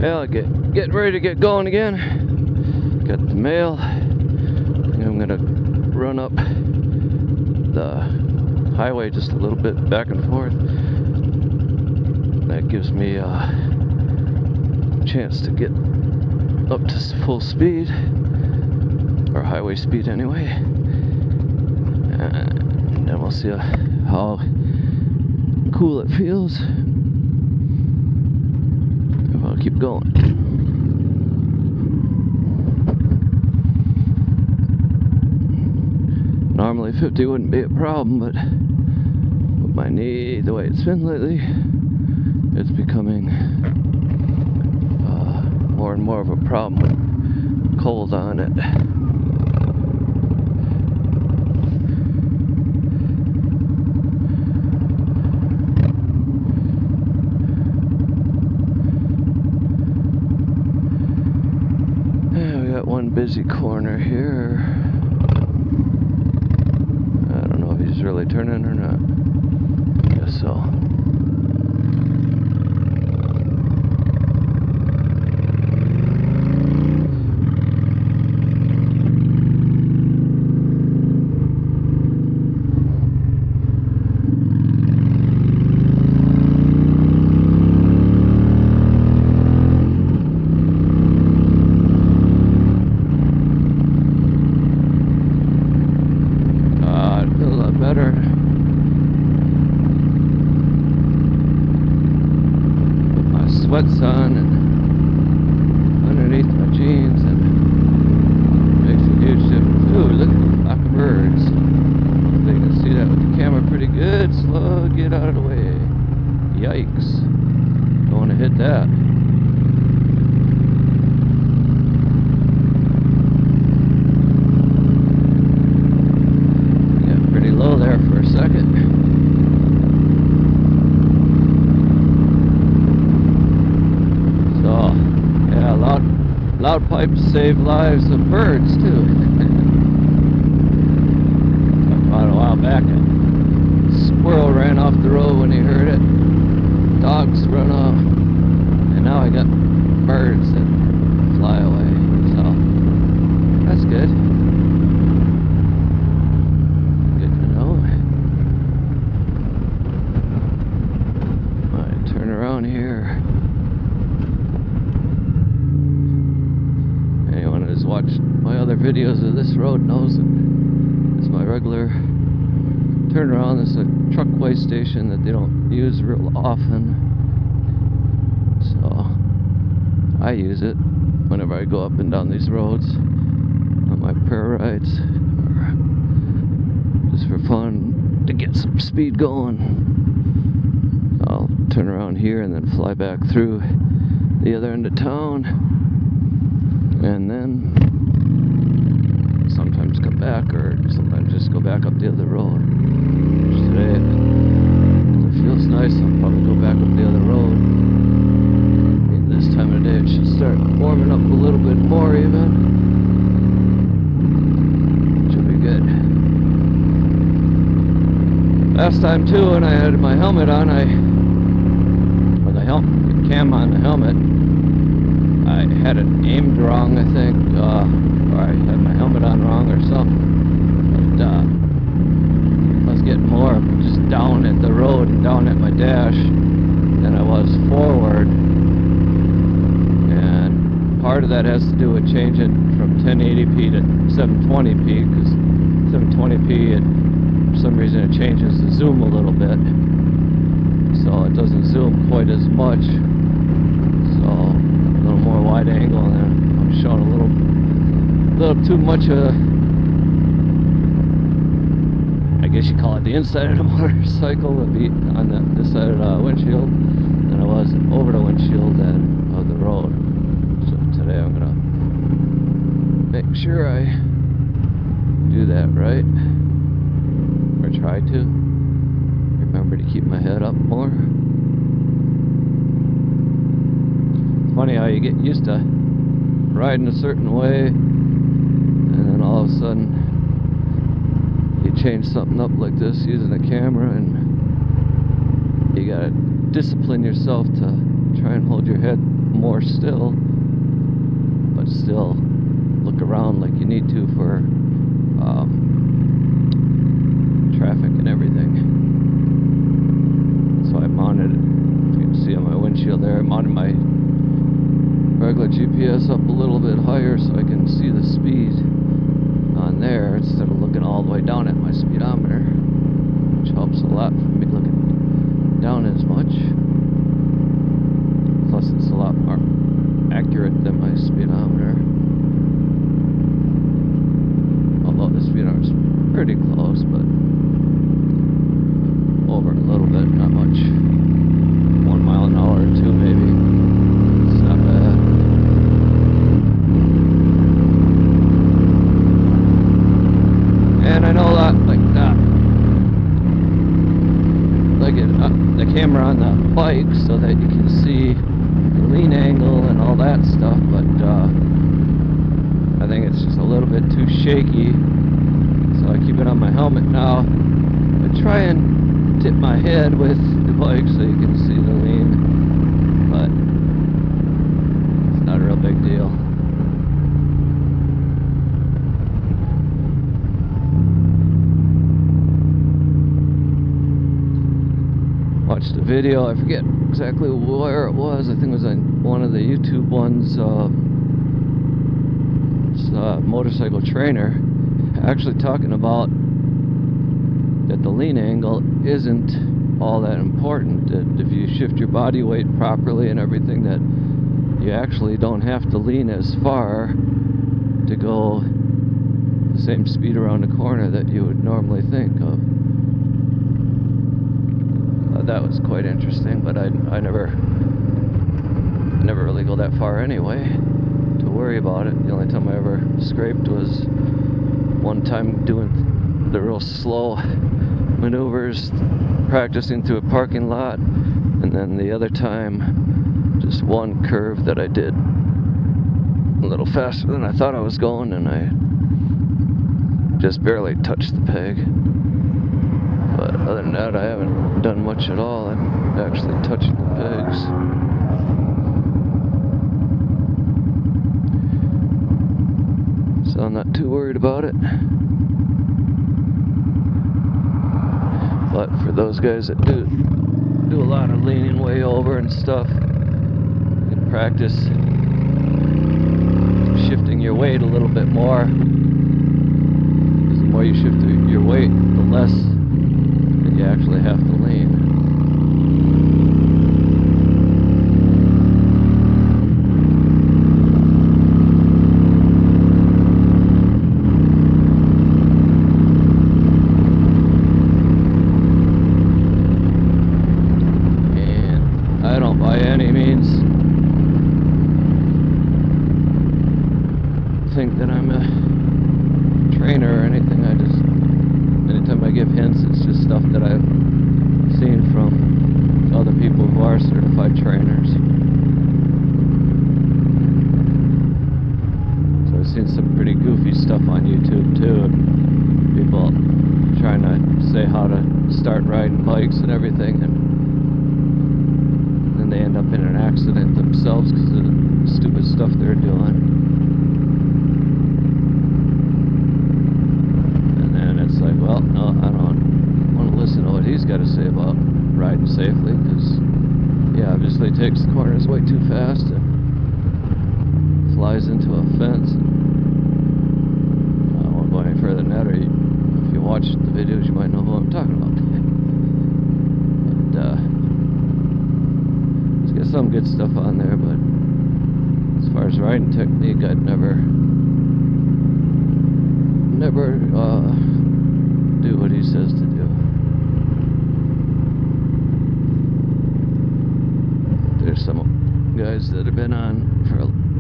Well, getting ready to get going again. Got the mail. And I'm gonna run up the highway just a little bit back and forth. That gives me a chance to get up to full speed, or highway speed anyway. And then we'll see how cool it feels. I'll keep going. Normally 50 wouldn't be a problem, but with my knee, the way it's been lately, it's becoming more and more of a problem with cold on it. One busy corner here. I don't know if he's really turning or not. I guess so. Better. Put my sweats on and underneath my jeans, and it makes a huge difference. Ooh, look at the flock of birds. Hopefully you can see that with the camera pretty good. Slow, get out of the way. Yikes. Don't want to hit that. Low there for a second. So, yeah, loud pipes save lives of birds too. About a while back, a squirrel ran off the road when he heard it. Dogs run off, and now I got birds that fly away. So, that's good. Here. Anyone who's watched my other videos of this road knows that it's my regular turnaround. This is a truckway station that they don't use real often, so I use it whenever I go up and down these roads on my prayer rides, or just for fun to get some speed going. I'll turn around here and then fly back through the other end of town, and then sometimes come back, or sometimes just go back up the other road. Which today, it feels nice, I'll probably go back up the other road. I mean, this time of day it should start warming up a little bit more even. Should be good. Last time too, when I had my helmet on, the cam on the helmet, I had it aimed wrong, I think, or I had my helmet on wrong or something. But I was getting more just down at the road and down at my dash than I was forward. And part of that has to do with changing from 1080p to 720p, because 720p, for some reason it changes the zoom a little bit, so it doesn't zoom quite as much. So a little more wide angle, and I'm showing a little too much I guess you call it the inside of the motorcycle would be on this side of the windshield than I was over the windshield of the road. So today I'm gonna make sure I do that right, or try to remember to keep my head up more. It's funny how you get used to riding a certain way, and then all of a sudden you change something up like this using a camera, and you gotta discipline yourself to try and hold your head more still, but still look around like you need to for traffic and everything. So I mounted it. If you can see on my windshield there, I mounted my regular GPS up a little bit higher so I can see the speed on there instead of looking all the way down at my speedometer, which helps a lot from me looking down as much. Plus it's a lot more accurate than my speedometer, although the speedometer's pretty close, but over a little bit, not much. 1 mile an hour or 2 maybe. It's not bad. And I know that, like that, like the camera on the bike so that you can see the lean angle and all that stuff, but I think it's just a little bit too shaky, so I keep it on my helmet now. I try and tip my head with the bike so you can see the lean, but it's not a real big deal. Watched the video, I forget exactly where it was. I think it was on one of the YouTube ones. It's a motorcycle trainer actually talking about that the lean angle isn't all that important. That if you shift your body weight properly and everything, that you actually don't have to lean as far to go the same speed around the corner that you would normally think of. That was quite interesting, but I never really go that far anyway to worry about it. The only time I ever scraped was one time doing the real slow maneuvers, practicing through a parking lot, and then the other time just one curve that I did a little faster than I thought I was going, and I just barely touched the peg. But other than that, I haven't done much at all. I'm actually touching the pegs. So I'm not too worried about it. But for those guys that do a lot of leaning way over and stuff, you can practice shifting your weight a little bit more. Because the more you shift your weight, the less you actually have to lean. And I don't by any means think that I'm a trainer or anything. I just, anytime I give hints, it's just stuff that I've seen from other people who are certified trainers. So I've seen some pretty goofy stuff on YouTube too. People trying to say how to start riding bikes and everything, and then they end up in an accident themselves because of the stupid stuff they're doing. It's like, well, no, I don't want to listen to what he's got to say about riding safely, because he obviously takes the corners way too fast and flies into a fence. I won't go any further than that, or if you watch the videos you might know who I'm talking about. But he's got some good stuff on there, but as far as riding technique, I'd never do what he says to do. There's some guys that have been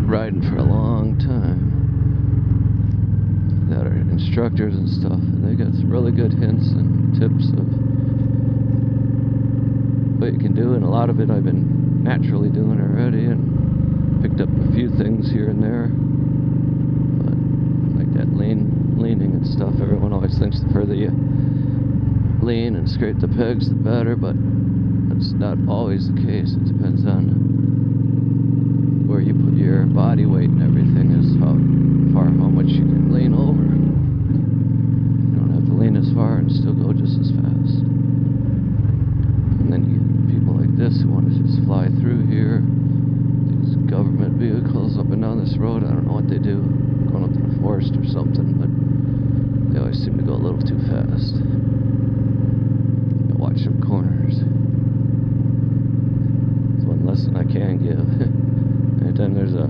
riding for a long time that are instructors and stuff, and they got some really good hints and tips of what you can do, and a lot of it I've been naturally doing already and picked up a few things here and there. But like that leaning and stuff, everyone always thinks the further you lean and scrape the pegs the better, but that's not always the case. It depends on your body weight and everything is how much you can lean over. You don't have to lean as far and still go just as fast. And then you get people like this who want to just fly through here. These government vehicles up and down this road, I don't know what they do, going up to the forest or something, but they always seem to go a little too fast. Watch them corners. It's one lesson I can give. Anytime there's a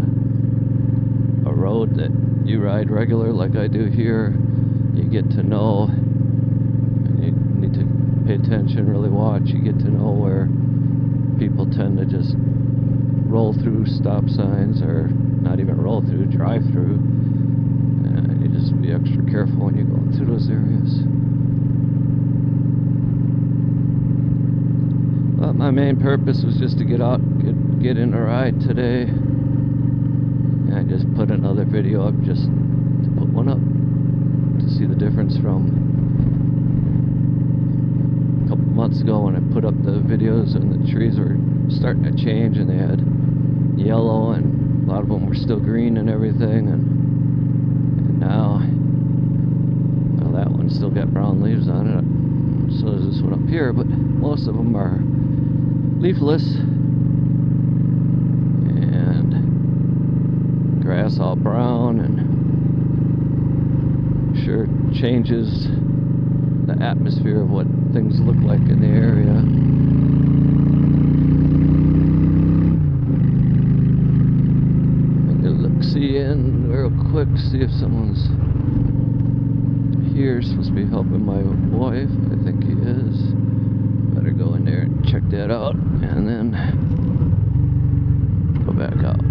road that you ride regular like I do here, you get to know, and you need to pay attention, really watch. You get to know where people tend to just roll through stop signs, or not even roll through, drive through. And you just be extra careful when you're going through those areas. But my main purpose was just to get out, get in a ride today. And I just put another video up, just to put one up, to see the difference from a couple months ago when I put up the videos and the trees were starting to change and they had yellow and a lot of them were still green and everything, and now, well, that one still got brown leaves on it, so does this one up here, but most of them are leafless and grass all brown, and sure changes the atmosphere of what things look like in the area. See in real quick, see if someone's here. Supposed to be helping my wife. I think he is. Better go in there and check that out and then go back out.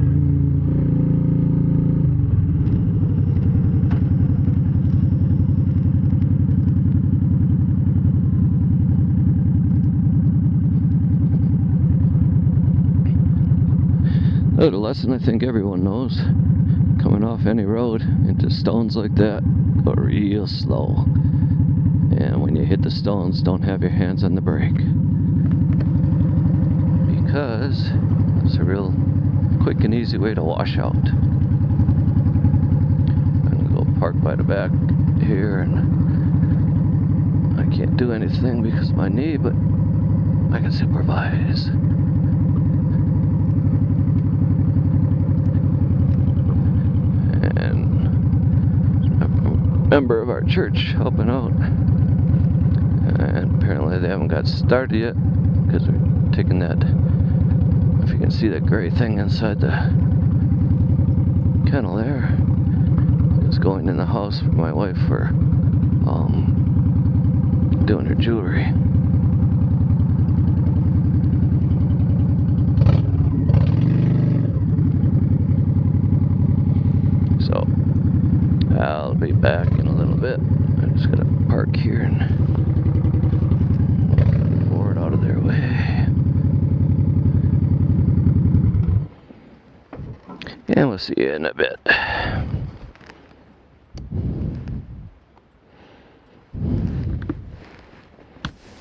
Another lesson I think everyone knows: coming off any road into stones like that, go real slow. And when you hit the stones, don't have your hands on the brake, because it's a real quick and easy way to wash out. I'm gonna go park by the back here, and I can't do anything because of my knee, but I can supervise. Member of our church helping out, and apparently they haven't got started yet because we're taking that, if you can see that gray thing inside the kennel there, it's going in the house for my wife for doing her jewelry. So I'll be back in a little bit. I'm just gonna park here and forward out of their way. And we'll see you in a bit.